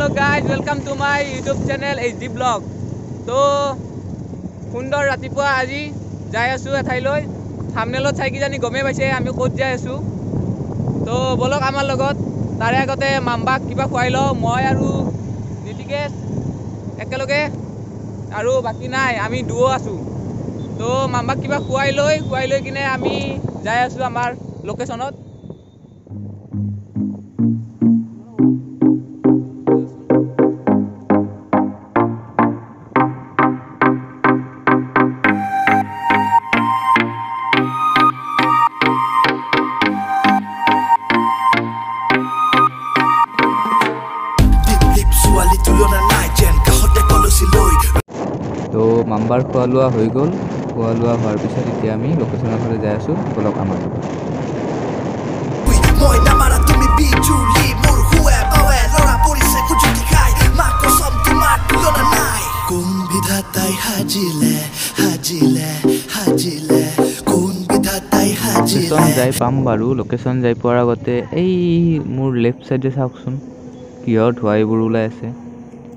Hello guys, welcome to my YouTube channel HD Vlog. So সুন্দৰ ৰাতিপুৱা আজি যাই আছো এঠাইলৈ থাম্বনেলত চাই কি জানি গমে পাইছে আমি ক'ত যাই আছো তো বলক আমাৰ লগত তাৰে আগতে মাম্বাক কিবা খুৱাই লও মই আৰু নিতিকেশ একেলগে আৰু বাকি নাই আমি দুও আছো তো মাম্বাক কিবা খুৱাই লৈ কিনে আমি যাই আছো আমাৰ লোকেশনত তো মাম্বাৰ খোৱা লোৱা হৈ গ'ল খোৱা লোৱা হোৱাৰ পিছত এতিয়া আমি লোকেশনৰ ফালে যাই আছো বলক আমাৰ মই নামাৰা তুমি বিজুলি মোৰ হুৱে বাৱে লৰা পৰিছে কুজুটি খাই মা কসম তোমাৰ তুলনা নাই কোন বিধাতাই হাজিলে কোন বিধাতাই হাজিলে লোকেশন যাই পাম বাৰু লোকেশন যাই পোৱাৰ আগতে এই মোৰ লেফট সাইডে চাওকচোন কিহৰ ধোৱা এইবোৰ ওলাই আছে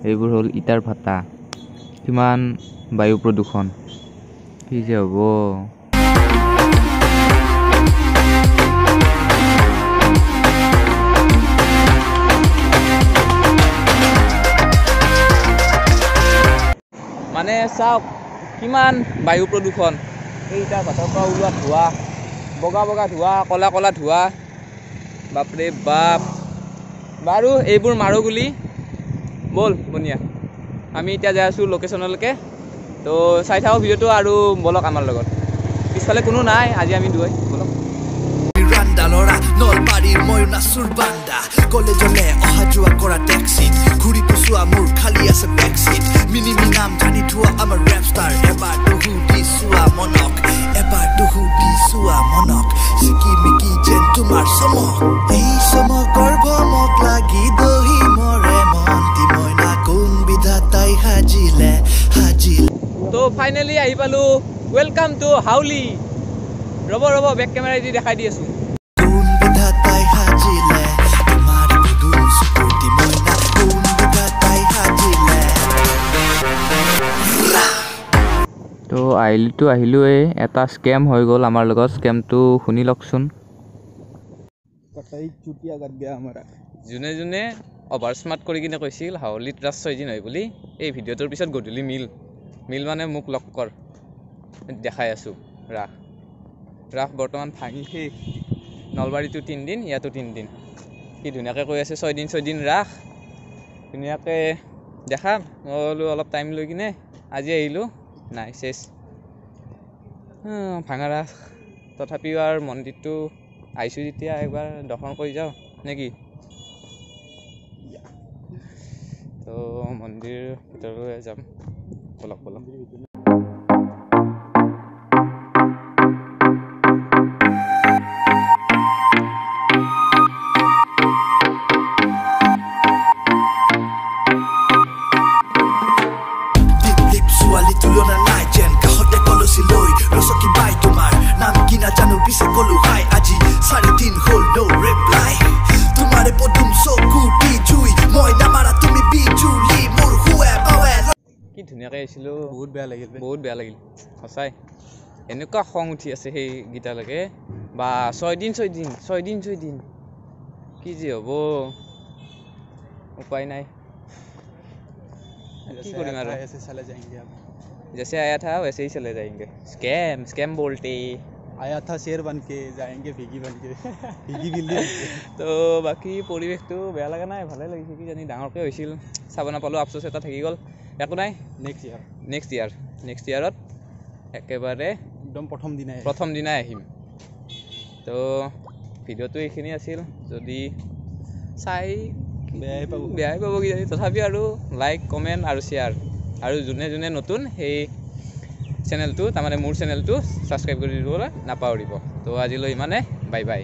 এইবোৰ হ'ল ইটাৰ ভাটা কিমান বায়ু প্ৰদূষণ কি যে হ'ব মানে চাওক কিমান বায়ু প্ৰদূষণ এই ইটাৰ ভাটাৰ পৰা ওলোৱা ধোৱা বগা ধোৱা কলা ধোৱা বাপৰে বাপ বাৰু এইবোৰ মাৰো গুলি বল বনিয়া আমি এতিয়া যাই আছো লোকেশনলৈকে তো চাই থাকো ভিডিওটো আৰু বলক আমাৰ লগত পিছফালে কোনো নাই আজি আমি দুই বলক লৰা নলবাৰীৰ ময়নাচুৰ বান্দা কলেজলে অহা যোৱা কৰা টেক্সি ঘূৰি পোচোৱা মোৰ খালী আছে বেকছিট মিনিমি নাম জানি থোৱা আমাৰ ৰেপ ষ্টাৰ এবাৰ দুহুদি চোৱা মনক চিকি মিকি যেন তোমাৰ চমক এই চমকৰ ভমক লাগি দহি মৰে মন্তি মইনা কোন বিধাতাই হাজিলে তো ফাইনেলি আহি পালো ওয়েলকাম টু হাউলি ৰব বেক কেমেৰা দি দেখাই দি আছো তো আহিলোৱে এটা স্কেম হৈ গ'ল আমাৰ লগত স্কেমটো শুনি লওকচোন যোনে অভাৰ স্মাৰ্ট কৰি কিনে কৈছিল হাউলিত ৰাস 6 দিন হয় বুলি এই ভিডিঅ'টোৰ পিছত গধূলি মিল মানে মোক লগ কৰ দেখাই আছো ৰাস বৰ্তমান ভাঙি শেষ নলবাৰীটো 3 দিন ইয়াতো 3 দিন কি ধুনীয়াকৈ কৈ আছে 6 দিন ৰাস ধুনীয়াকৈ দেখাম মই অলপ টাইম লৈ কিনে আজি আহিলোঁ নাই শেষ ভাঙা ৰাস তথাপিও আৰু মন্দিৰটো আহিছোঁ যেতিয়া একবাৰ দৰ্শন কৰি যাওঁ নেকি তো মন্দিৰ ভিতৰলৈ যাম বলক ধুনীয়াকৈ আহিছিলোঁ বহুত বেয়া লাগিল সঁচাই এনেকুৱা খং উঠি আছে সেই গীতালৈকে বা 6 দিন কি যে হ'ব উপায় নাই কি কৰিম আৰু ऐसे चले जाएंगे अब जैसे आया था वैसे ही चले जाएंगे स्कैम बोलते आया था शेर बन के जाएंगे भीगी बिल्ली তো বাকি পৰিৱেশটো বেয়া লগা নাই ভালে লাগিছে কি জানি ডাঙৰকৈ হৈছিল চাব নাপালোঁ আফচোচ এটা থাকি গ'ল একো নাই নেক্সট ইয়াৰত একেবাৰে একদম প্ৰথম দিনাই আহিম তো ভিডিঅ'টো এইখিনি আছিল যদি চাই বেয়াই পাব কি জানি তথাপি আৰু লাইক কমেণ্ট আৰু শ্বেয়াৰ আৰু যোনে নতুন সেই চেনেলটো তাৰমানে মোৰ চেনেলটো ছাবস্ক্ৰাইব কৰি দিবলৈ নাপাহৰিব তো আজিলৈ ইমানে বাই